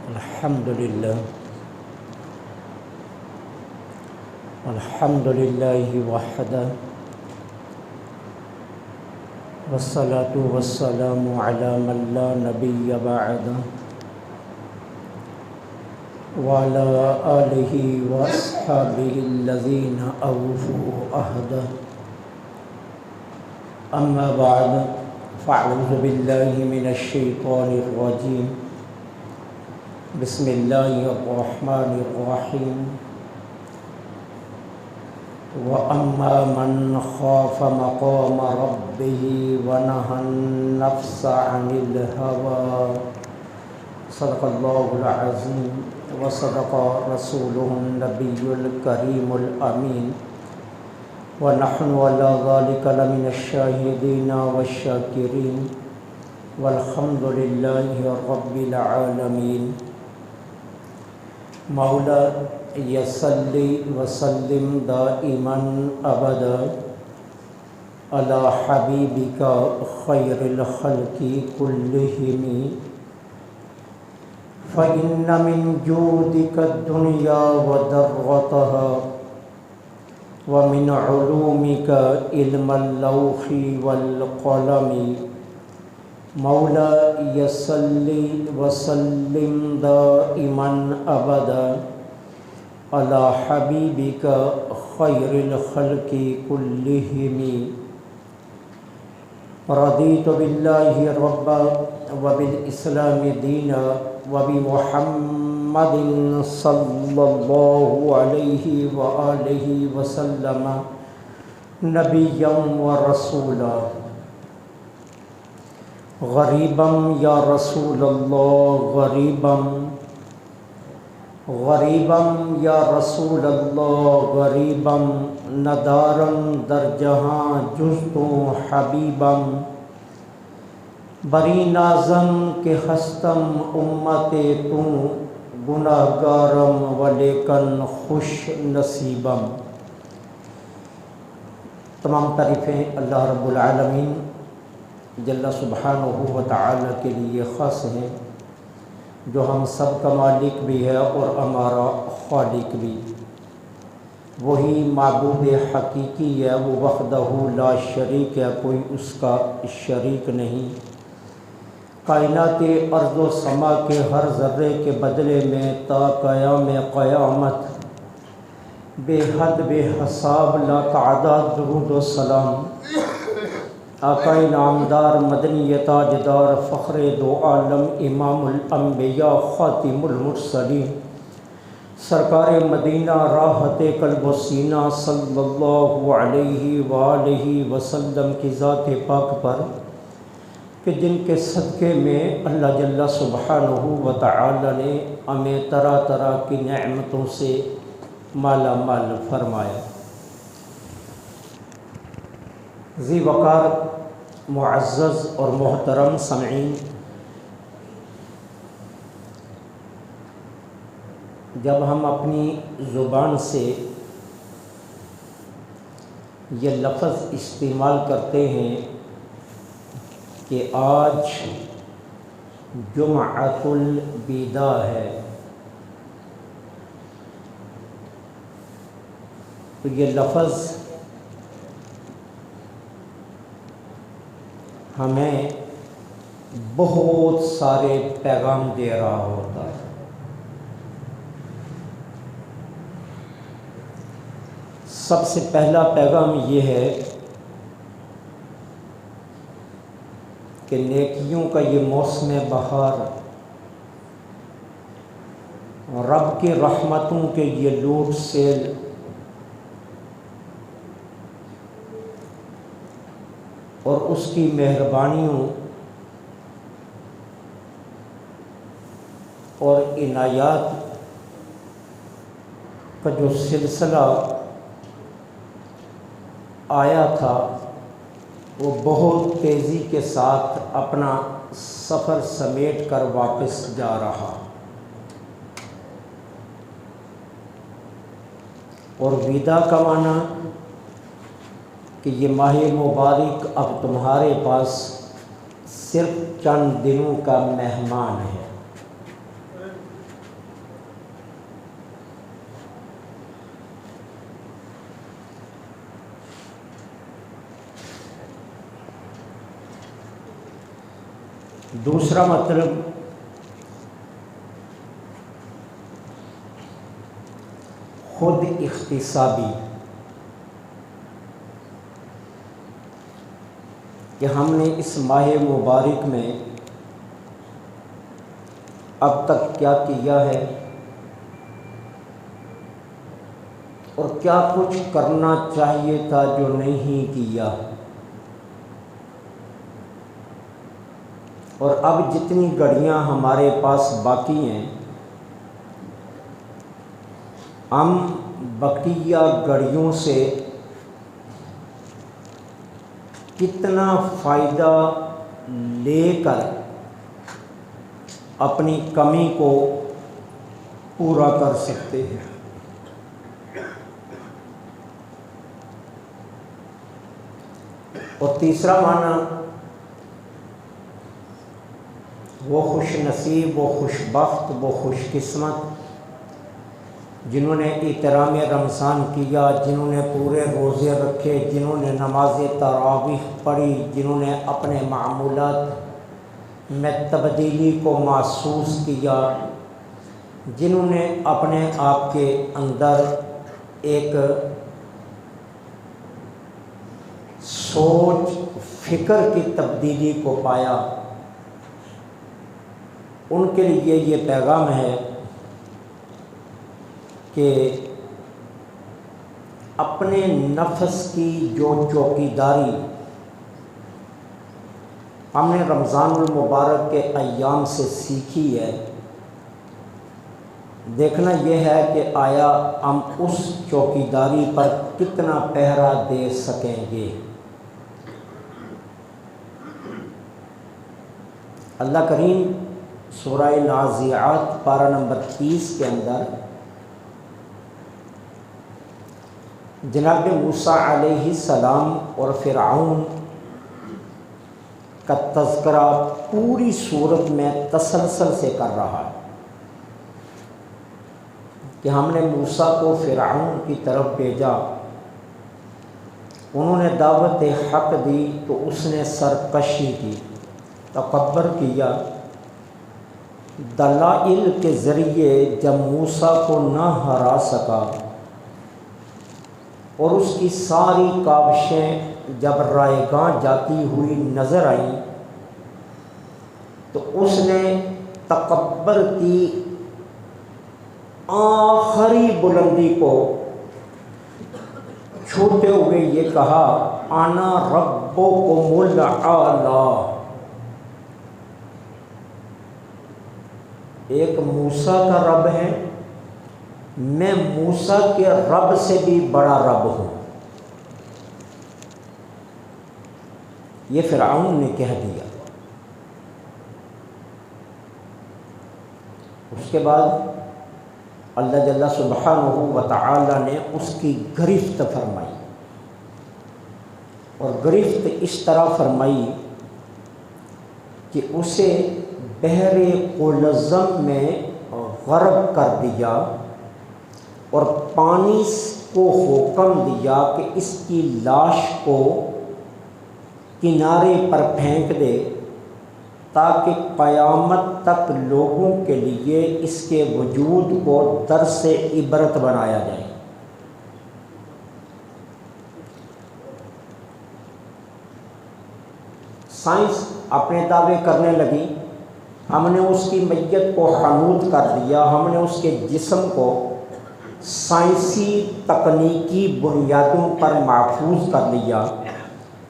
الحمدللہ الحمدللہ وحدہ والصلاة والسلام علی من لا نبی بعدہ وعلی آلہ واصحابہ الذین اوفوا عہدہ اما بعد فاعوذ باللہ من الشیطان الرجیم بسم اللہ الرحمن الرحیم وَأَمَّا مَنْ خَافَ مَقَامَ رَبِّهِ وَنَهَى النَّفْسَ عَنِ الْهَوَىٰ صدق اللہ العظیم وصدق رسولہ النبی الکریم الامین ونحن علی ذلک لمن الشاہدین والشاکرین والحمد للہ رب العالمین۔ مولا یصلی وسلم دائما ابدا علی حبیبک خیر الخلق کلہم فإن من جودک الدنیا وذرتها ومن علومک علم اللوح والقلم۔ مولا یصلی وسلم دائما ابدا علی حبیبک خیر الخلق کلہم۔ رضیت باللہ ربا وبالاسلام دینا وبمحمد صلی اللہ علیہ وآلہ وسلم نبیا ورسولا۔ غریبا یا رسول اللہ غریبا غریبا یا رسول اللہ غریبا ندارا در جہاں جز تو حبیبا بری نازم کہ ہستم امت تو گناہ گارم ولیکن خوش نصیبم۔ تمام تعریفیں اللہ رب العالمین جل سبحانہ و تعالی کے لیے خاص ہیں، جو ہم سب کا مالک بھی ہے اور ہمارا خالق بھی۔ وہی معبود حقیقی ہے، وہ وحدہ لا شریک ہے، کوئی اس کا شریک نہیں۔ کائنات ارض و سما کے ہر ذرے کے بدلے میں تا قیام قیامت بے حد بے حساب لا تعداد درود و سلام آقا نامدار مدنی تاجدار فخر دو عالم امام الانبیاء خاتم المرسلین سرکار مدینہ راحت قلب و سینہ صلی اللہ علیہ وآلہ وسلم کی ذات پاک پر، کہ جن کے صدقے میں اللہ جل سبحانہ و تعالی نے ہمیں طرح طرح کی نعمتوں سے مالا مال فرمایا۔ ذی وقار معزز اور محترم سامعین، جب ہم اپنی زبان سے یہ لفظ استعمال کرتے ہیں کہ آج جمعۃ الوداع ہے، تو یہ لفظ ہمیں بہت سارے پیغام دے رہا ہوتا ہے۔ سب سے پہلا پیغام یہ ہے کہ نیکیوں کا یہ موسم بہار، رب کی رحمتوں کے یہ لوٹ سیل، اور اس کی مہربانیوں اور عنایات کا جو سلسلہ آیا تھا، وہ بہت تیزی کے ساتھ اپنا سفر سمیٹ کر واپس جا رہا، اور وداع کا معنی کہ یہ ماہ مبارک اب تمہارے پاس صرف چند دنوں کا مہمان ہے۔ دوسرا مطلب خود اختصابی، کہ ہم نے اس ماہ مبارک میں اب تک کیا کیا ہے اور کیا کچھ کرنا چاہیے تھا جو نہیں کیا، اور اب جتنی گھڑیاں ہمارے پاس باقی ہیں ہم بقیہ گھڑیوں سے کتنا فائدہ لے کر اپنی کمی کو پورا کر سکتے ہیں۔ اور تیسرا معنی وہ خوش نصیب، وہ خوش بخت، وہ خوش قسمت جنہوں نے احترام رمضان کیا، جنہوں نے پورے روزے رکھے، جنہوں نے نماز تراویح پڑھی، جنہوں نے اپنے معمولات میں تبدیلی کو محسوس کیا، جنہوں نے اپنے آپ کے اندر ایک سوچ فکر کی تبدیلی کو پایا، ان کے لیے یہ پیغام ہے کہ اپنے نفس کی جو چوکیداری ہم نے رمضان المبارک کے ایام سے سیکھی ہے، دیکھنا یہ ہے کہ آیا ہم اس چوکیداری پر کتنا پہرا دے سکیں گے۔ اللہ کریم سورہ نازعات پارہ نمبر 30 کے اندر جناب موسیٰ علیہ السلام اور فرعون کا تذکرہ پوری صورت میں تسلسل سے کر رہا ہے کہ ہم نے موسیٰ کو فرعون کی طرف بھیجا، انہوں نے دعوت حق دی تو اس نے سرکشی کی، تکبر کیا، دلائل کے ذریعے جب موسیٰ کو نہ ہرا سکا اور اس کی ساری کاوشیں جب رائے گاں جاتی ہوئی نظر آئیں تو اس نے تکبر کی آخری بلندی کو چھوتے ہوئے یہ کہا انا ربکم الاعلی۔ ایک موسیٰ کا رب ہے، میں موسیٰ کے رب سے بھی بڑا رب ہوں، یہ فرعون نے کہہ دیا۔ اس کے بعد اللہ جل سبحانہ و تعالی نے اس کی گرفت فرمائی، اور گرفت اس طرح فرمائی کہ اسے بحر قلزم میں غرق کر دیا اور پانی کو حکم دیا کہ اس کی لاش کو کنارے پر پھینک دے تاکہ قیامت تک لوگوں کے لیے اس کے وجود کو درس عبرت بنایا جائے۔ سائنس اپنے دعوے کرنے لگی، ہم نے اس کی میت کو حنوط کر دیا، ہم نے اس کے جسم کو سائنسی تکنیکی بنیادوں پر محفوظ کر لیا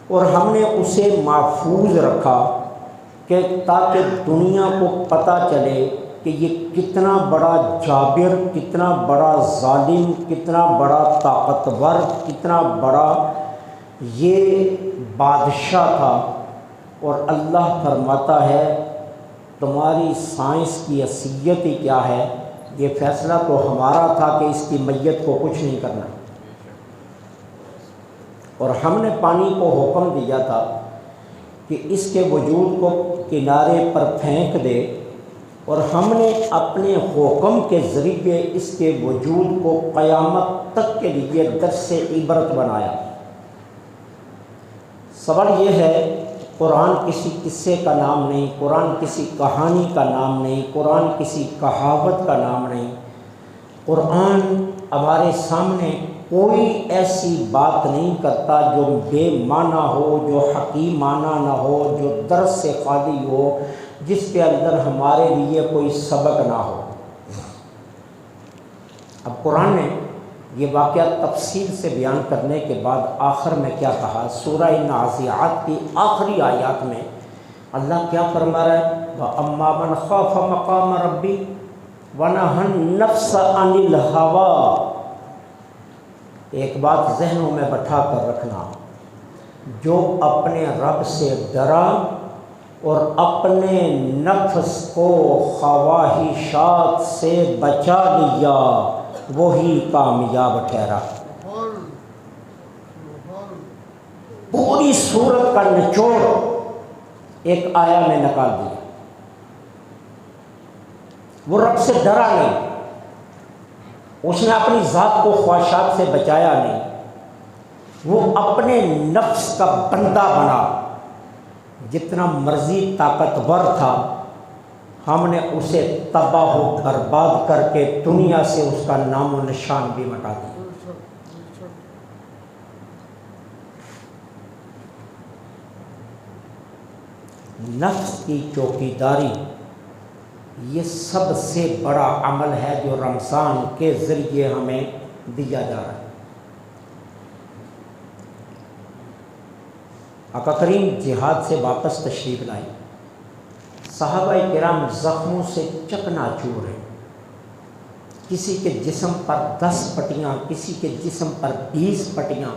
اور ہم نے اسے محفوظ رکھا کہ تاکہ دنیا کو پتہ چلے کہ یہ کتنا بڑا جابر، کتنا بڑا ظالم، کتنا بڑا طاقتور، کتنا بڑا یہ بادشاہ تھا۔ اور اللہ فرماتا ہے تمہاری سائنس کی حیثیت ہی کیا ہے، یہ فیصلہ تو ہمارا تھا کہ اس کی میت کو کچھ نہیں کرنا، اور ہم نے پانی کو حکم دیا تھا کہ اس کے وجود کو کنارے پر پھینک دے، اور ہم نے اپنے حکم کے ذریعے اس کے وجود کو قیامت تک کے لیے درس عبرت بنایا۔ سوال یہ ہے قرآن کسی قصے کا نام نہیں، قرآن کسی کہانی کا نام نہیں، قرآن کسی کہاوت کا نام نہیں۔ قرآن ہمارے سامنے کوئی ایسی بات نہیں کرتا جو بے معنی ہو، جو حکیمانہ نہ ہو، جو درس سے خالی ہو، جس کے اندر ہمارے لیے کوئی سبق نہ ہو۔ اب قرآن نے یہ واقعہ تفصیل سے بیان کرنے کے بعد آخر میں کیا کہا؟ سورہ نازعات کی آخری آیات میں اللہ کیا فرما رہا ہے؟ وَأَمَّا مَنْ خَافَ مَقَامَ رَبِّ وَنَهَى النَّفْسَ عَنِ الْهَوَىٰ۔ ایک بات ذہنوں میں بٹھا کر رکھنا، جو اپنے رب سے ڈرا اور اپنے نفس کو خواہشات سے بچا لیا، وہی کامیاب ٹھہرا۔ پوری صورت کا نچوڑ ایک آیا میں نکال دیا۔ وہ رب سے ڈرا نہیں، اس نے اپنی ذات کو خواہشات سے بچایا نہیں، وہ اپنے نفس کا بندہ بنا۔ جتنا مرضی طاقتور تھا، ہم نے اسے تباہ و برباد کر کے دنیا سے اس کا نام و نشان بھی مٹا دیا۔ نفس کی چوکیداری یہ سب سے بڑا عمل ہے جو رمضان کے ذریعے ہمیں دیا جا رہا ہے۔ آقا کریم جہاد سے واپس تشریف لائے، صحابہ کرام زخموں سے چکنا چور ہیں۔ کسی کے جسم پر 10 پٹیاں، کسی کے جسم پر 20 پٹیاں،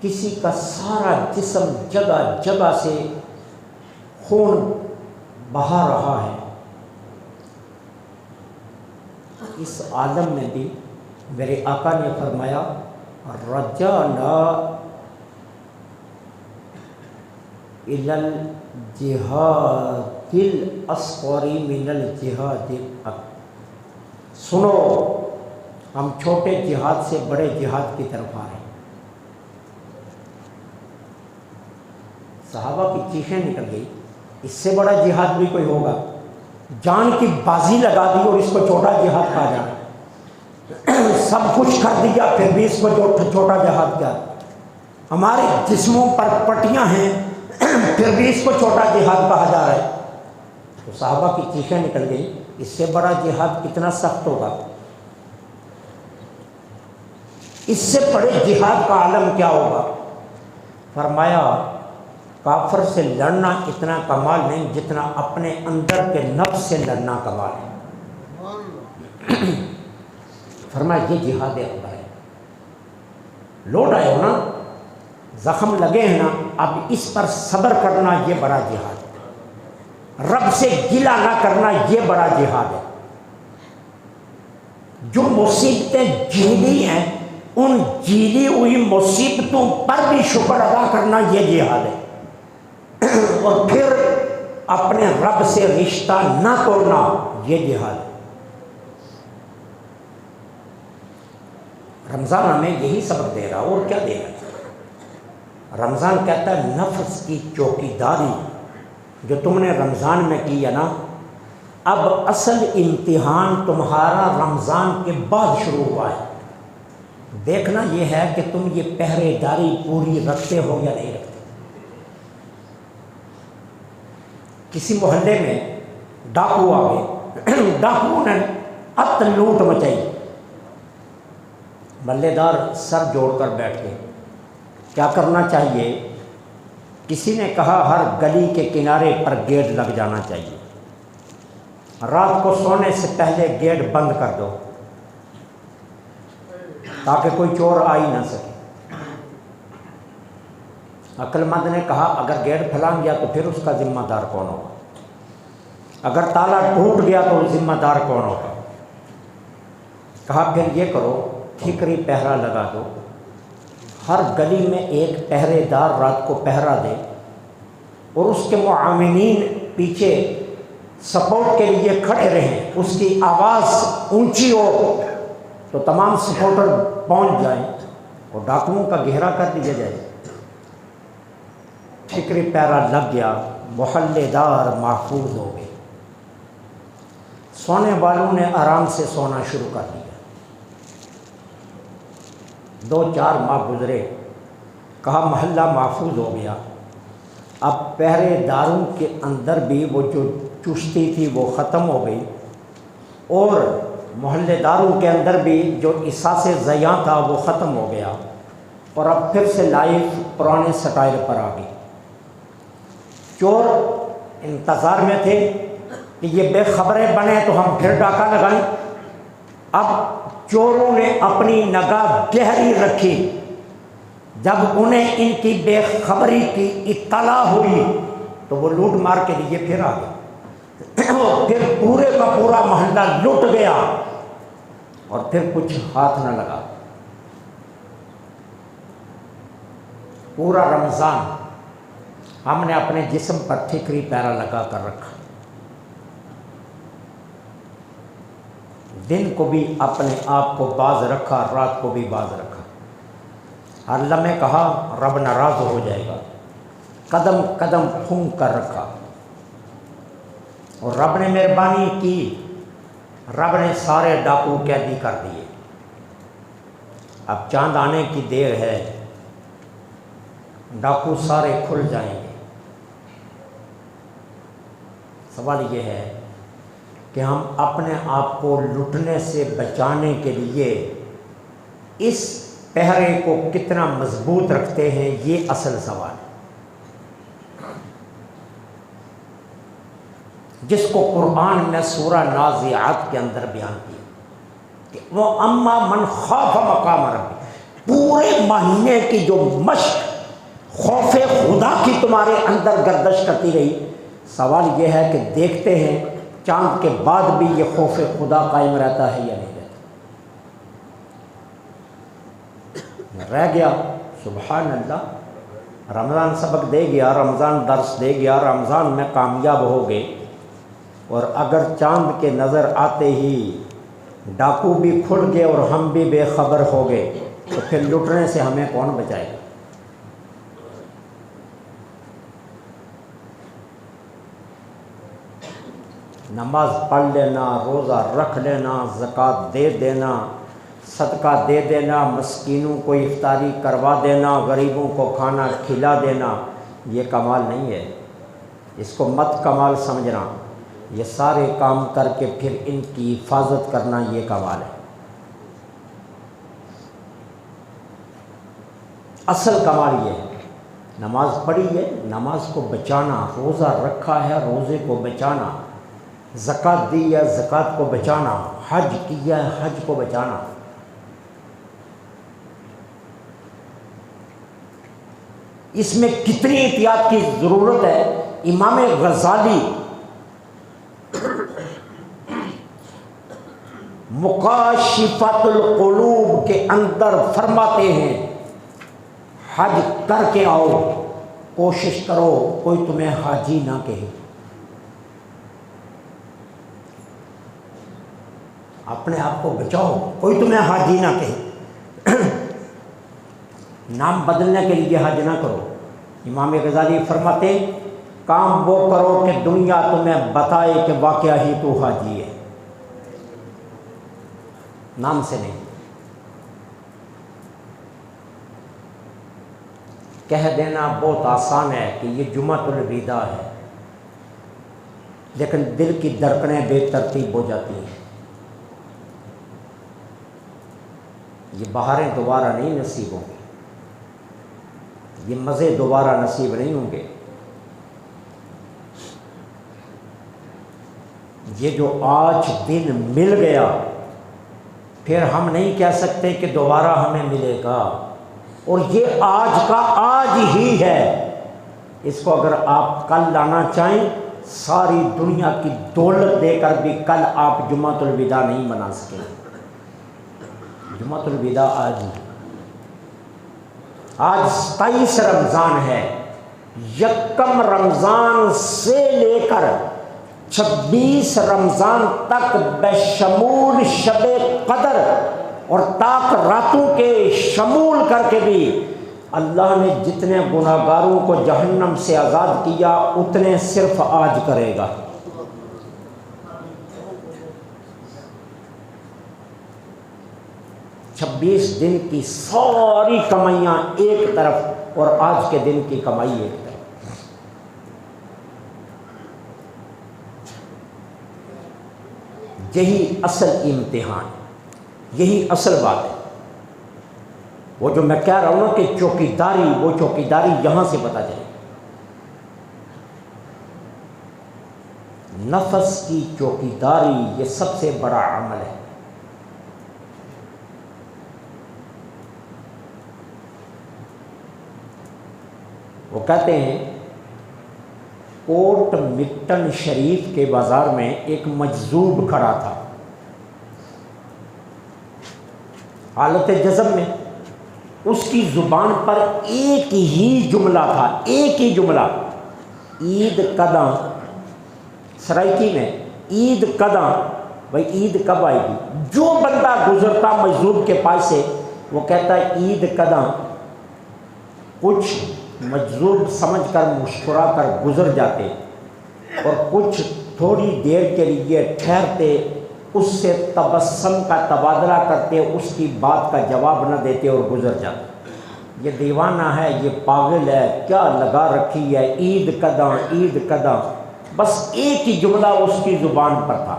کسی کا سارا جسم جگہ جگہ سے خون بہا رہا ہے۔ اس عالم میں بھی میرے آقا نے فرمایا رجعنا الی الجہاد الاصغر من الجہاد الاکبر۔ سنو، ہم چھوٹے جہاد سے بڑے جہاد کی طرف آ رہے ہیں۔ صحابہ کی چیخیں نکل گئی، اس سے بڑا جہاد بھی کوئی ہوگا؟ جان کی بازی لگا دی اور اس کو چھوٹا جہاد کہا جائے، سب کچھ کر دیا پھر بھی اس کو چھوٹا جہاد کیا؟ ہمارے جسموں پر پٹیاں ہیں پھر بھی اس کو چھوٹا جہاد کہا جا رہا ہے۔ تو صحابہ کی چیخیں نکل گئی، اس سے بڑا جہاد کتنا سخت ہوگا؟ اس سے بڑے جہاد کا عالم کیا ہوگا؟ فرمایا کافر سے لڑنا اتنا کمال نہیں جتنا اپنے اندر کے نفس سے لڑنا کمال ہے۔ فرمایا یہ جہاد اکبر ہے۔ لوٹ آئے ہو نا، زخم لگے ہیں نا، اب اس پر صبر کرنا یہ بڑا جہاد ہے۔ رب سے گلہ نہ کرنا یہ بڑا جہاد ہے۔ جو مصیبتیں جھیلی ہیں ان جھیلی ہوئی مصیبتوں پر بھی شکر ادا کرنا یہ جہاد ہے۔ اور پھر اپنے رب سے رشتہ نہ توڑنا یہ جہاد ہے۔ رمضان ہمیں یہی سبق دے رہا، اور کیا دے رہا ہے؟ رمضان کہتا ہے نفس کی چوکیداری جو تم نے رمضان میں کی ہے نا، اب اصل امتحان تمہارا رمضان کے بعد شروع ہوا ہے۔ دیکھنا یہ ہے کہ تم یہ پہرے داری پوری رکھتے ہو یا نہیں رکھتے۔ کسی محلے میں ڈاکو آ گئے، ڈاکو نے ات لوٹ مچائی، محلے دار سر جوڑ کر بیٹھ گئے، کیا کرنا چاہیے؟ کسی نے کہا ہر گلی کے کنارے پر گیٹ لگ جانا چاہیے، رات کو سونے سے پہلے گیٹ بند کر دو تاکہ کوئی چور آ ہی نہ سکے۔ عقل مند نے کہا اگر گیٹ پھلانگ گیا تو پھر اس کا ذمہ دار کون ہوگا؟ اگر تالا ٹوٹ گیا تو ذمہ دار کون ہوگا؟ کہا پھر یہ کرو، ٹھیکری پہرا لگا دو، ہر گلی میں ایک پہرے دار رات کو پہرا دے، اور اس کے معاونین پیچھے سپورٹ کے لیے کھڑے رہیں، اس کی آواز اونچی ہو تو تمام سپورٹر پہنچ جائیں اور ڈاکوؤں کا گھیرا کر دیا جائے۔ ٹھیکری پیرا لگ گیا، محلے دار محفوظ ہو گئے۔ سونے والوں نے آرام سے سونا شروع کر دیا۔ 2-4 ماہ گزرے، کہا محلہ محفوظ ہو گیا، اب پہرے داروں کے اندر بھی وہ جو چستی تھی وہ ختم ہو گئی، اور محلے داروں کے اندر بھی جو احساس زیاں تھا وہ ختم ہو گیا، اور اب پھر سے لائف پرانے سٹائل پر آ گئی۔ چور انتظار میں تھے کہ یہ بے خبریں بنے تو ہم پھر ڈاکہ لگائیں۔ اب چوروں نے اپنی نگاہ گہری رکھی، جب انہیں ان کی بے خبری کی اطلاع ہوئی تو وہ لوٹ مار کے لیے پھر آ گئے، پھر پورے کا پورا محلہ لٹ گیا اور پھر کچھ ہاتھ نہ لگا۔ پورا رمضان ہم نے اپنے جسم پر ٹھیکری پیرا لگا کر رکھا، دن کو بھی اپنے آپ کو باز رکھا، رات کو بھی باز رکھا۔ ہر لمحے کہا رب ناراض ہو جائے گا، قدم قدم پھونک کر رکھا، اور رب نے مہربانی کی، رب نے سارے ڈاکو قیدی کر دیے۔ اب چاند آنے کی دیر ہے، ڈاکو سارے کھل جائیں گے۔ سوال یہ ہے کہ ہم اپنے آپ کو لٹنے سے بچانے کے لیے اس پہرے کو کتنا مضبوط رکھتے ہیں، یہ اصل سوال ہے، جس کو قرآن میں سورہ نازعات کے اندر بیان کیا کہ وہ اما من خاف مقام ربی، پورے مہینے کی جو مشق خوف خدا کی تمہارے اندر گردش کرتی رہی۔ سوال یہ ہے کہ دیکھتے ہیں چاند کے بعد بھی یہ خوف خدا قائم رہتا ہے یا نہیں رہتا؟ رہ گیا، سبحان اللہ، رمضان سبق دے گیا، رمضان درس دے گیا، رمضان میں کامیاب ہو گئے، اور اگر چاند کے نظر آتے ہی ڈاکو بھی کھل گئے اور ہم بھی بے خبر ہو گئے تو پھر لٹنے سے ہمیں کون بچائے گا؟ نماز پڑھ لینا، روزہ رکھ لینا، زکوٰۃ دے دینا، صدقہ دے دینا، مسکینوں کو افطاری کروا دینا، غریبوں کو کھانا کھلا دینا، یہ کمال نہیں ہے، اس کو مت کمال سمجھنا۔ یہ سارے کام کر کے پھر ان کی حفاظت کرنا، یہ کمال ہے۔ اصل کمال یہ ہے، نماز پڑھی ہے، نماز کو بچانا، روزہ رکھا ہے، روزے کو بچانا، زکوٰۃ دی ہے، زکوٰۃ کو بچانا، حج کیا ہے، حج کو بچانا۔ اس میں کتنی احتیاط کی ضرورت ہے۔ امام غزالی مکاشفۃ القلوب کے اندر فرماتے ہیں حج کر کے آؤ، کوشش کرو کوئی تمہیں حاجی نہ کہے، اپنے آپ کو بچاؤ کوئی تمہیں حاجی نہ کہے، نام بدلنے کے لیے حج نہ کرو۔ امام غزالی فرماتے کام وہ کرو کہ دنیا تمہیں بتائے کہ واقعہ ہی تو حاجی ہے، نام سے نہیں۔ کہہ دینا بہت آسان ہے کہ یہ جمعۃ الوداع ہے، لیکن دل کی دھڑکنیں بے ترتیب ہو جاتی ہیں۔ یہ بہاریں دوبارہ نہیں نصیب ہوں گی، یہ مزے دوبارہ نصیب نہیں ہوں گے۔ یہ جو آج دن مل گیا پھر ہم نہیں کہہ سکتے کہ دوبارہ ہمیں ملے گا، اور یہ آج کا آج ہی ہے۔ اس کو اگر آپ کل لانا چاہیں ساری دنیا کی دولت دے کر بھی کل آپ جمعۃ الوداع نہیں بنا سکیں۔ جمعۃ الوداع آج ہی، آج 27 رمضان ہے، یکم رمضان سے لے کر 26 رمضان تک بشمول شب قدر اور طاق راتوں کے شمول کر کے بھی اللہ نے جتنے گناہگاروں کو جہنم سے آزاد کیا اتنے صرف آج کرے گا۔ 26 دن کی ساری کمائیاں ایک طرف اور آج کے دن کی کمائی ایک طرف۔ یہی اصل امتحان، یہی اصل بات ہے۔ وہ جو میں کہہ رہا ہوں نا کہ چوکیداری، وہ چوکیداری یہاں سے پتہ چلے۔ نفس کی چوکیداری یہ سب سے بڑا عمل ہے۔ وہ کہتے ہیں کوٹ مٹن شریف کے بازار میں ایک مجذوب کھڑا تھا حالت جذب میں، اس کی زبان پر ایک ہی جملہ تھا، ایک ہی جملہ، عید کداں؟ سرائکی میں عید کداں، بھائی عید کب آئے گی؟ جو بندہ گزرتا مجذوب کے پاس سے وہ کہتا ہے عید کداں؟ کچھ مجذوب سمجھ کر مسکرا کر گزر جاتے اور کچھ تھوڑی دیر کے لیے ٹھہرتے، اس سے تبسم کا تبادلہ کرتے، اس کی بات کا جواب نہ دیتے اور گزر جاتے۔ یہ دیوانہ ہے، یہ پاگل ہے، کیا لگا رکھی ہے، عید کداں عید کداں، بس ایک ہی جملہ اس کی زبان پر تھا۔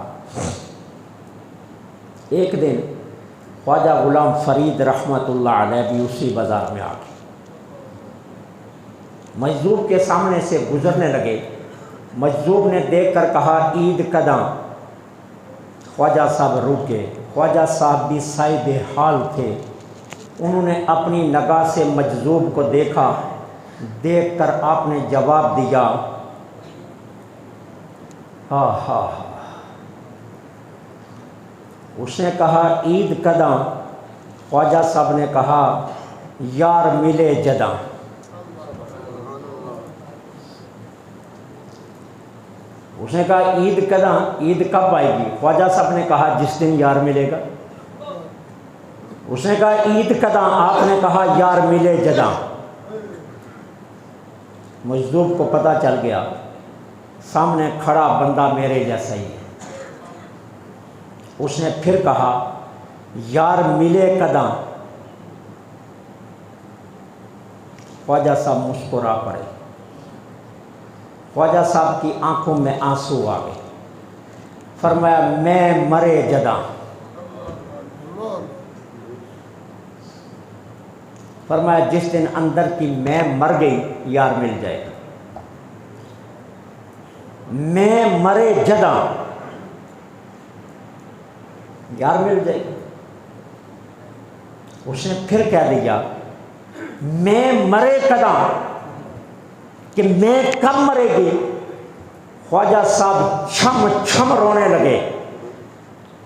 ایک دن خواجہ غلام فرید رحمۃ اللہ علیہ بھی اسی بازار میں آ گئے، مجذوب کے سامنے سے گزرنے لگے۔ مجذوب نے دیکھ کر کہا عید کداں؟ خواجہ صاحب رکے، خواجہ صاحب بھی صاحب حال تھے، انہوں نے اپنی نگاہ سے مجذوب کو دیکھا، دیکھ کر آپ نے جواب دیا ہاں ہاں۔ اس نے کہا عید کداں؟ خواجہ صاحب نے کہا یار ملے جداں۔ اس نے کہا عید کداں؟ عید کب آئے گی؟ خواجہ صاحب نے کہا جس دن یار ملے گا۔ اس نے کہا عید کداں؟ آپ نے کہا یار ملے جداں۔ مجذوب کو پتہ چل گیا سامنے کھڑا بندہ میرے جیسا ہی ہے۔ اس نے پھر کہا یار ملے کداں؟ خواجہ صاحب مسکرا پڑے، خواجہ صاحب کی آنکھوں میں آنسو آ گئے، فرمایا میں مرے جداں۔ فرمایا جس دن اندر کی میں مر گئی یار مل جائے گا، میں مرے جداں یار مل جائے گی۔ اس نے پھر کہہ دیا میں مرے کداں، کہ میں کب مرے گی؟ خواجہ صاحب چھم چھم رونے لگے،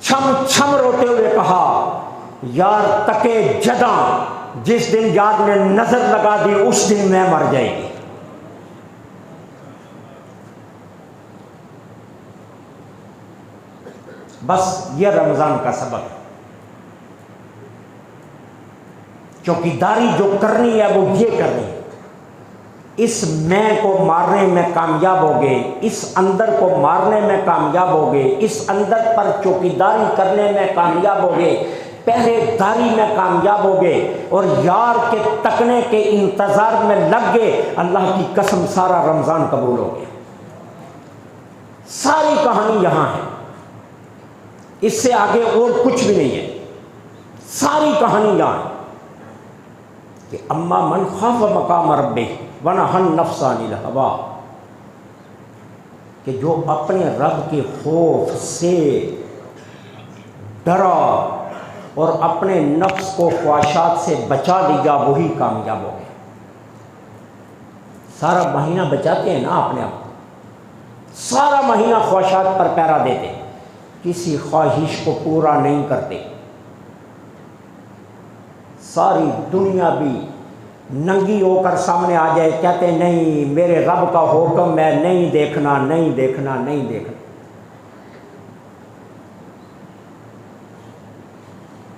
چھم چھم روتے ہوئے کہا یار تکے جداں، جس دن یار نے نظر لگا دی اس دن میں مر جائے گی۔ بس یہ رمضان کا سبق ہے۔ چوکیداری جو کرنی ہے وہ یہ کرنی ہے، اس میں کو مارنے میں کامیاب ہوگے، اس اندر کو مارنے میں کامیاب ہوگے، اس اندر پر چوکیداری کرنے میں کامیاب ہوگے، پہرے داری میں کامیاب ہوگے، اور یار کے تکنے کے انتظار میں لگ گئے، اللہ کی قسم سارا رمضان قبول ہو گیا۔ ساری کہانی یہاں ہے، اس سے آگے اور کچھ بھی نہیں ہے، ساری کہانی یہاں ہے کہ اما من خاف مقام ربہ ونہى النفس عن الہویٰ، کہ جو اپنے رب کے خوف سے ڈرا اور اپنے نفس کو خواہشات سے بچا لیا وہی کامیاب ہو گیا۔ سارا مہینہ بچاتے ہیں نا اپنے آپ کو، سارا مہینہ خواہشات پر پہرا دیتے، کسی خواہش کو پورا نہیں کرتے، ساری دنیا بھی ننگی ہو کر سامنے آ جائے، کہتے نہیں میرے رب کا حکم ہے، نہیں دیکھنا نہیں دیکھنا نہیں دیکھنا۔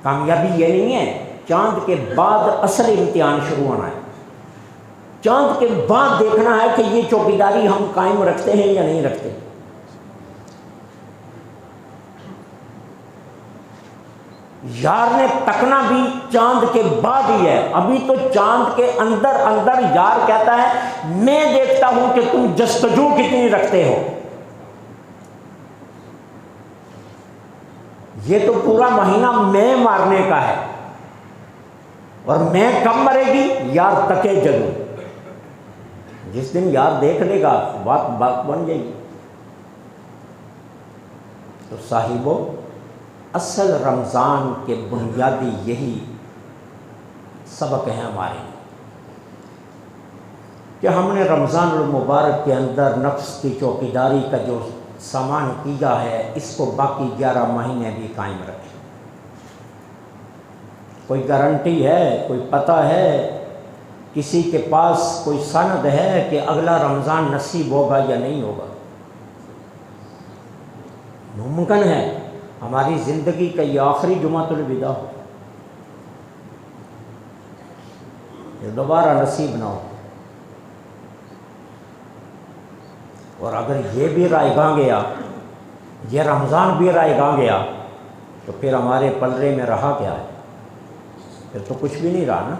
کامیابی یہ نہیں ہے، چاند کے بعد اصل امتحان شروع ہونا ہے۔ چاند کے بعد دیکھنا ہے کہ یہ چوکیداری ہم قائم رکھتے ہیں یا نہیں رکھتے. یار نے تکنا بھی چاند کے بعد ہی ہے. ابھی تو چاند کے اندر اندر یار کہتا ہے میں دیکھتا ہوں کہ تم جستجو کتنی رکھتے ہو. یہ تو پورا مہینہ میں مارنے کا ہے، اور میں کب مرے گی؟ یار تکے جگو. جس دن یار دیکھ لے گا بات بن جائے گی. تو صاحبو، اصل رمضان کے بنیادی یہی سبق ہے ہمارے کہ ہم نے رمضان المبارک کے اندر نفس کی چوکیداری کا جو سامان کیا ہے اس کو باقی 11 مہینے بھی قائم رکھیں. کوئی گارنٹی ہے، کوئی پتہ ہے، کسی کے پاس کوئی سند ہے کہ اگلا رمضان نصیب ہوگا یا نہیں ہوگا؟ ممکن ہے ہماری زندگی کا یہ آخری جمعۃ الوداع ہو، یہ دوبارہ نصیب نہ ہو. اور اگر یہ بھی رائے گاں گیا، یہ رمضان بھی رائے گاں گیا، تو پھر ہمارے پلڑے میں رہا کیا ہے؟ پھر تو کچھ بھی نہیں رہا نا.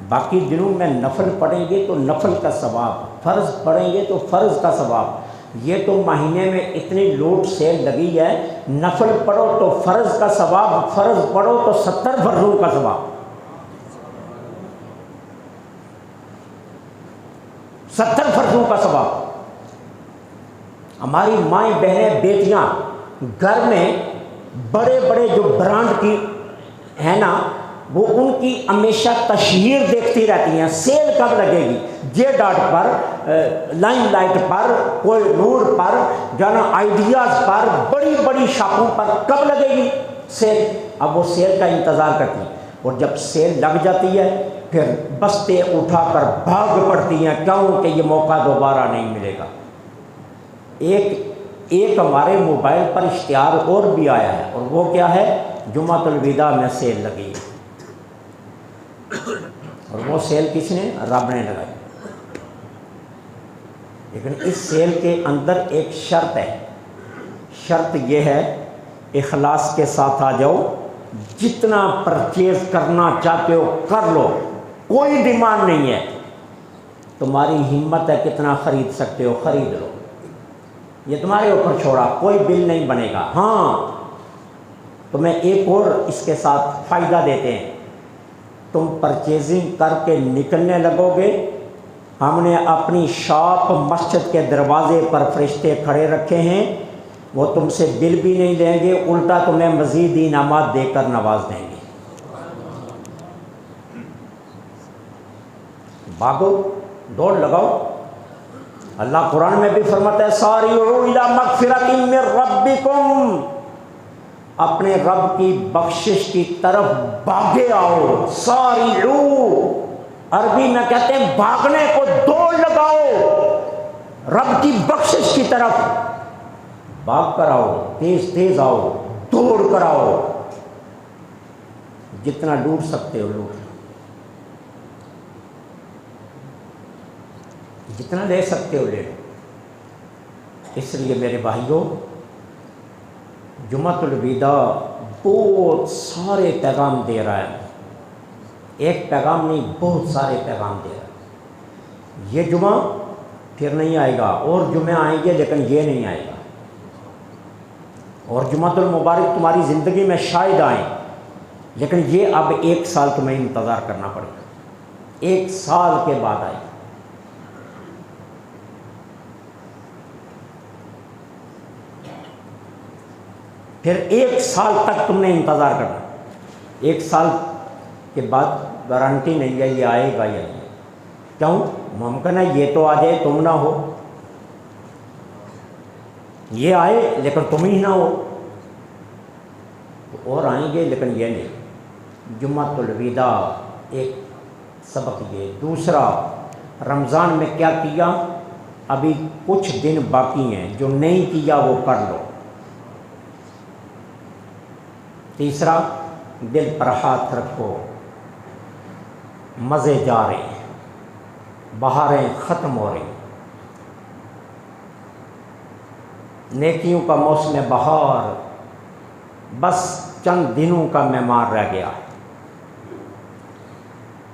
باقی دنوں میں نفل پڑھیں گے تو نفل کا ثواب، فرض پڑھیں گے تو فرض کا ثواب. یہ تو مہینے میں اتنی لوٹ سیل لگی ہے، نفل پڑھو تو فرض کا ثواب، فرض پڑھو تو 70 فرضوں کا ثواب. 70 فرضوں کا ثواب. ہماری مائیں بہنیں بیٹیاں گھر میں بڑے بڑے جو برانڈ کی ہیں نا، وہ ان کی ہمیشہ تشہیر دیکھتی رہتی ہیں، سیل کب لگے گی؟ جے ڈاٹ پر، لائم لائٹ پر، کوئی نور پر، جانا آئیڈیاز پر، بڑی بڑی شاپوں پر کب لگے گی سیل؟ اب وہ سیل کا انتظار کرتی ہیں، اور جب سیل لگ جاتی ہے پھر بستے اٹھا کر بھاگ پڑتی ہیں. کیوں؟ کہ یہ موقع دوبارہ نہیں ملے گا. ایک ہمارے موبائل پر اشتہار اور بھی آیا ہے، اور وہ کیا ہے؟ جمعۃ الوداع میں سیل لگی ہے. اور وہ سیل کس نے؟ رب نے لگائی. لیکن اس سیل کے اندر ایک شرط ہے. شرط یہ ہے اخلاص کے ساتھ آ جاؤ، جتنا پرچیز کرنا چاہتے ہو کر لو، کوئی ڈیمانڈ نہیں ہے. تمہاری ہمت ہے کتنا خرید سکتے ہو خرید لو، یہ تمہارے اوپر چھوڑا، کوئی بل نہیں بنے گا. ہاں تمہیں ایک اور اس کے ساتھ فائدہ دیتے ہیں، تم پرچیزنگ کر کے نکلنے لگو گے، ہم نے اپنی شاپ مسجد کے دروازے پر فرشتے کھڑے رکھے ہیں، وہ تم سے بل بھی نہیں لیں گے، الٹا تمہیں مزید انعامات دے کر نواز دیں گے. بھاگو، دوڑ لگاؤ. اللہ قرآن میں بھی فرماتا ہے سارعوا الی مغفرۃ من ربکم، اپنے رب کی بخشش کی طرف بھاگے آؤ. سارعوا عربی میں کہتے ہیں بھاگنے کو، دوڑ لگاؤ رب کی بخشش کی طرف. بھاگ کر آؤ، تیز تیز آؤ، دوڑ کر آؤ، جتنا ڈوب سکتے ہو لوگ، جتنا لے سکتے ہو لے لو. اس لیے میرے بھائیوں، جمعۃ الوداع بہت سارے پیغام دے رہا ہے. ایک پیغام نہیں، بہت سارے پیغام دے رہا ہے. یہ جمعہ پھر نہیں آئے گا، اور جمعے آئیں گے لیکن یہ نہیں آئے گا. اور جمعۃ المبارک تمہاری زندگی میں شاید آئیں، لیکن یہ اب 1 سال تمہیں انتظار کرنا پڑے گا. 1 سال کے بعد آئے. پھر 1 سال تک تم نے انتظار کرنا. 1 سال کے بعد گارنٹی نہیں ہے یہ آئے گا یا نہیں. کیوں؟ ممکن ہے یہ تو آ جائے تم نہ ہو، یہ آئے لیکن تم ہی نہ ہو. اور آئیں گے لیکن یہ نہیں. جمعۃ الوداع ایک سبق یہ. دوسرا، رمضان میں کیا کیا؟ ابھی کچھ دن باقی ہیں، جو نہیں کیا وہ کر لو. تیسرا، دل پر ہاتھ رکھو، مزے جا رہے ہیں. بہاریں ختم ہو رہی، نیکیوں کا موسم بہار بس چند دنوں کا معمار رہ گیا ہے۔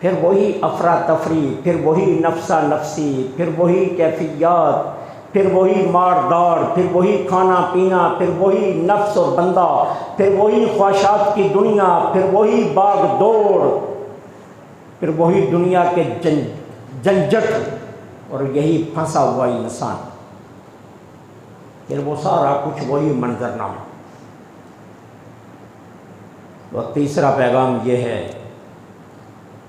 پھر وہی افراتفری، پھر وہی نفسا نفسی، پھر وہی کیفیات، پھر وہی مار داڑ، پھر وہی کھانا پینا، پھر وہی نفس اور بندہ، پھر وہی خواہشات کی دنیا، پھر وہی باغ دوڑ، پھر وہی دنیا کے جنجٹ اور یہی پھنسا ہوا انسان، پھر وہ سارا کچھ وہی منظرنامہ۔ اور تیسرا پیغام یہ ہے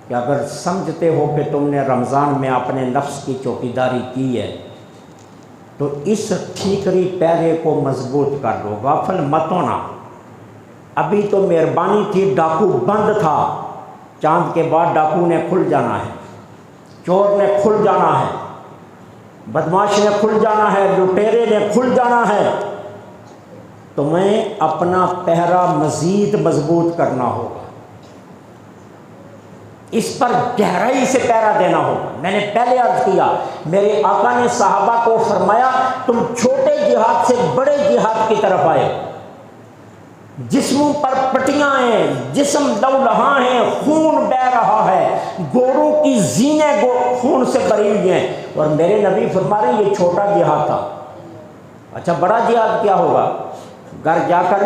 کہ اگر سمجھتے ہو کہ تم نے رمضان میں اپنے نفس کی چوکیداری کی ہے تو اس ٹھیکری پیرے کو مضبوط کر لو، غافل مت ہونا۔ ابھی تو مہربانی تھی، ڈاکو بند تھا، چاند کے بعد ڈاکو نے کھل جانا ہے، چور نے کھل جانا ہے، بدماش نے کھل جانا ہے، لٹیرے نے کھل جانا ہے۔ تمہیں اپنا پہرا مزید مضبوط کرنا ہوگا، اس پر گہرائی سے پہرا دینا ہوگا۔ میں نے پہلے عرض کیا، میرے آقا نے صحابہ کو فرمایا تم چھوٹے جہاد سے بڑے جہاد کی طرف آئے، جسموں پر پٹیاں ہیں، جسم لہولہاں ہیں، خون بہہ رہا ہے، گوڑوں کی زینیں خون سے بھری ہوئی ہیں، اور میرے نبی فرما رہے ہیں یہ چھوٹا جہاد تھا۔ اچھا بڑا جہاد کیا ہوگا؟ گھر جا کر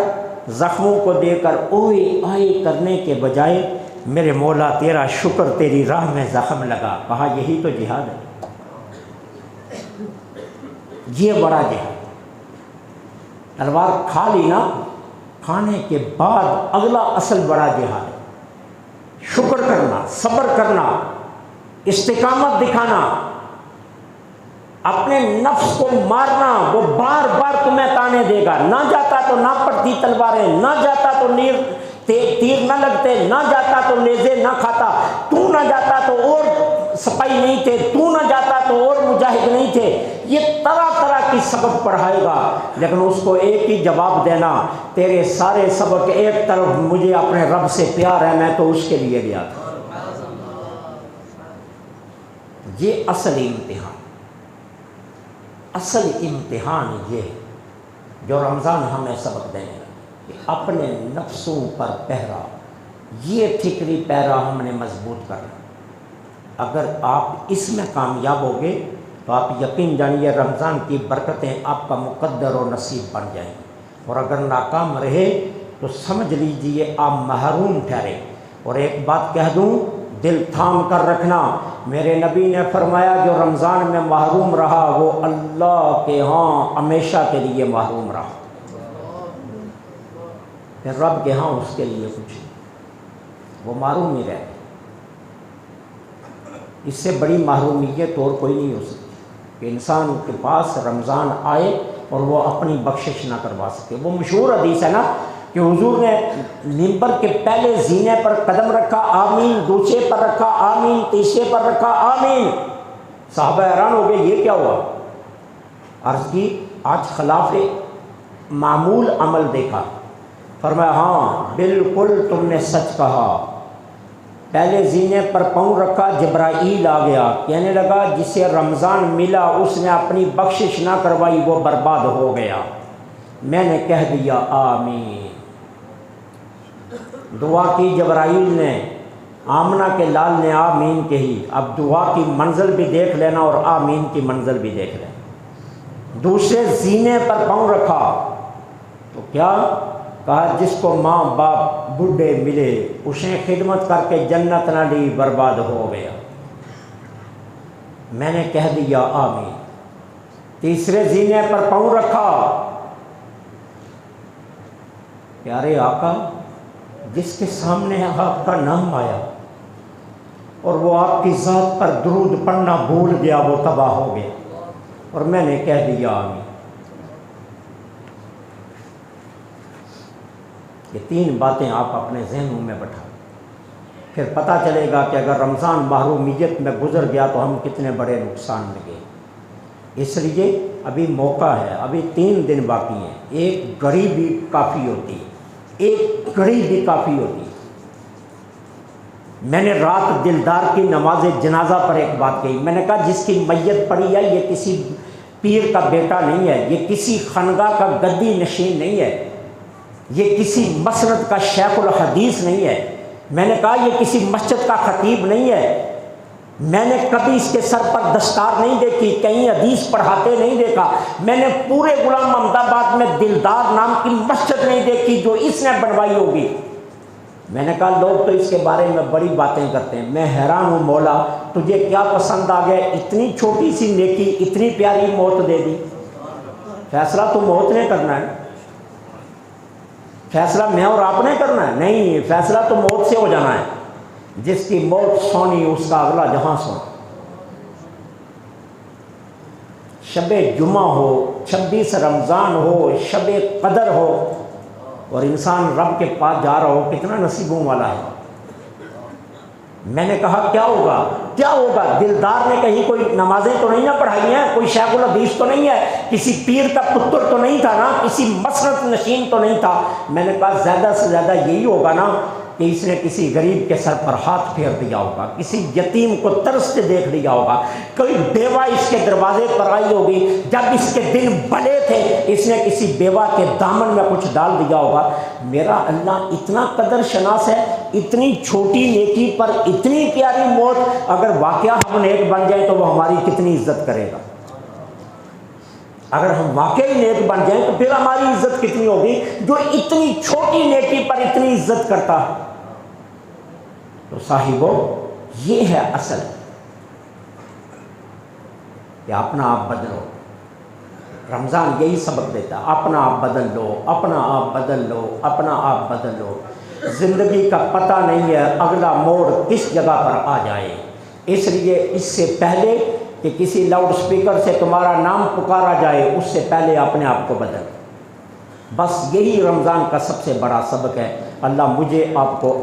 زخموں کو دے کر اوئے آئے کرنے کے بجائے میرے مولا تیرا شکر تیری راہ میں زخم لگا، کہا یہی تو جہاد ہے، یہ بڑا جہاد۔ تلوار کھا لی نا، کھانے کے بعد اگلا اصل بڑا جہاد ہے، شکر کرنا، صبر کرنا، استقامت دکھانا، اپنے نفس کو مارنا۔ وہ بار بار تمہیں تانے دے گا، نہ جاتا تو نہ پڑتی تلواریں، نہ جاتا تو تیر نہ لگتے، نہ جاتا تو نیزے نہ کھاتا، تو نہ جاتا تو اور سپاہی نہیں تھے، تو نہ جاتا تو اور مجاہد نہیں تھے۔ یہ طرح طرح کی سبق پڑھائے گا، لیکن اس کو ایک ہی جواب دینا، تیرے سارے سبق ایک طرف، مجھے اپنے رب سے پیار ہے، میں تو اس کے لیے گیا تھا۔ یہ اصل امتحان، اصل امتحان یہ جو رمضان ہمیں سبق دینے لگا کہ اپنے نفسوں پر پہرا، یہ ٹھیکری پیرا ہم نے مضبوط کرنا۔ اگر آپ اس میں کامیاب ہوگے تو آپ یقین جانیے رمضان کی برکتیں آپ کا مقدر و نصیب بن جائیں گی، اور اگر ناکام رہے تو سمجھ لیجئے آپ محروم ٹھہرے۔ اور ایک بات کہہ دوں، دل تھام کر رکھنا، میرے نبی نے فرمایا جو رمضان میں محروم رہا وہ اللہ کے ہاں ہمیشہ کے لیے محروم رہا، پھر رب کے ہاں اس کے لیے کچھ وہ محروم ہی رہے۔ اس سے بڑی محرومیت اور کوئی نہیں ہو سکتی کہ انسان کے پاس رمضان آئے اور وہ اپنی بخشش نہ کروا سکے۔ وہ مشہور حدیث ہے نا کہ حضور نے ممبر کے پہلے زینے پر قدم رکھا آمین، دوسرے پر رکھا آمین، تیسرے پر رکھا آمین۔ صحابہ حیران ہو گئے یہ کیا ہوا؟ عرض کی آج خلاف معمول عمل دیکھا۔ فرمایا ہاں بالکل تم نے سچ کہا، پہلے زینے پر پاؤں رکھا، جبرائیل آ گیا، کہنے لگا جسے رمضان ملا اس نے اپنی بخشش نہ کروائی وہ برباد ہو گیا۔ میں نے کہہ دیا آمین، دعا کی جبرائیل نے، آمنہ کے لال نے آمین کہی، اب دعا کی منزل بھی دیکھ لینا اور آمین کی منزل بھی دیکھ لینا۔ دوسرے زینے پر پاؤں رکھا تو کیا کہا؟ جس کو ماں باپ بوڑھے ملے اس نے خدمت کر کے جنت نہ لی، برباد ہو گیا۔ میں نے کہہ دیا آمین۔ تیسرے زینے پر پاؤں رکھا، پیارے آقا جس کے سامنے آپ کا نام آیا اور وہ آپ کی ذات پر درود پڑھنا بھول گیا وہ تباہ ہو گیا، اور میں نے کہہ دیا آمین۔ یہ تین باتیں آپ اپنے ذہنوں میں بٹھا، پھر پتہ چلے گا کہ اگر رمضان محرومیت میں گزر گیا تو ہم کتنے بڑے نقصان میں گئے۔ اس لیے ابھی موقع ہے، ابھی 3 دن باقی ہیں، ایک گھڑی بھی کافی ہوتی ہے، ایک گھڑی بھی کافی ہوتی ہے۔ میں نے رات دلدار کی نماز جنازہ پر ایک بات کہی، میں نے کہا جس کی میت پڑی ہے یہ کسی پیر کا بیٹا نہیں ہے، یہ کسی خانقاہ کا گدی نشین نہیں ہے، یہ کسی مسند کا شیخ الحدیث نہیں ہے، میں نے کہا یہ کسی مسجد کا خطیب نہیں ہے، میں نے کبھی اس کے سر پر دستار نہیں دیکھی، کہیں حدیث پڑھاتے نہیں دیکھا، میں نے پورے غلام محمد آباد میں دلدار نام کی مسجد نہیں دیکھی جو اس نے بنوائی ہوگی۔ میں نے کہا لوگ تو اس کے بارے میں بڑی باتیں کرتے ہیں، میں حیران ہوں مولا تجھے کیا پسند آ گیا، اتنی چھوٹی سی نیکی اتنی پیاری موت دے دی۔ فیصلہ تو موت نے کرنا ہے، فیصلہ میں اور آپ نے کرنا ہے نہیں، فیصلہ تو موت سے ہو جانا ہے۔ جس کی موت سونی اس کا اگلا جہاں سونا۔ شب جمعہ ہو، 26 رمضان ہو، شب قدر ہو اور انسان رب کے پاس جا رہا ہو، کتنا نصیبوں والا ہے۔ میں نے کہا کیا ہوگا کیا ہوگا، دلدار نے کہیں کوئی نمازیں تو نہیں نہ پڑھائی ہیں، کوئی شیخ الحدیث تو نہیں ہے، کسی پیر کا پتر تو نہیں تھا نا، کسی مسند نشین تو نہیں تھا۔ میں نے کہا زیادہ سے زیادہ یہی ہوگا نا کہ اس نے کسی غریب کے سر پر ہاتھ پھیر دیا ہوگا، کسی یتیم کو ترس سے دیکھ لیا ہوگا، کوئی بیوہ اس کے دروازے پر آئی ہوگی، جب اس کے دن بلے تھے اس نے کسی بیوہ کے دامن میں کچھ ڈال دیا ہوگا۔ میرا اللہ اتنا قدر شناس ہے، اتنی چھوٹی نیکی پر اتنی پیاری موت، اگر واقعہ ہم نیک بن جائیں تو وہ ہماری کتنی عزت کرے گا۔ اگر ہم واقعی نیک بن جائیں تو پھر ہماری عزت کتنی ہوگی، جو اتنی چھوٹی نیکی پر اتنی عزت کرتا ہے۔ تو صاحبو یہ ہے اصل کہ اپنا آپ بدلو۔ رمضان یہی سبق دیتا ہے، اپنا آپ بدل لو، اپنا آپ بدل لو، اپنا آپ بدل لو۔ زندگی کا پتہ نہیں ہے اگلا موڑ کس جگہ پر آ جائے، اس لیے اس سے پہلے کہ کسی لاؤڈ سپیکر سے تمہارا نام پکارا جائے اس سے پہلے اپنے آپ کو بدل۔ بس یہی رمضان کا سب سے بڑا سبق ہے۔ اللہ مجھے آپ کو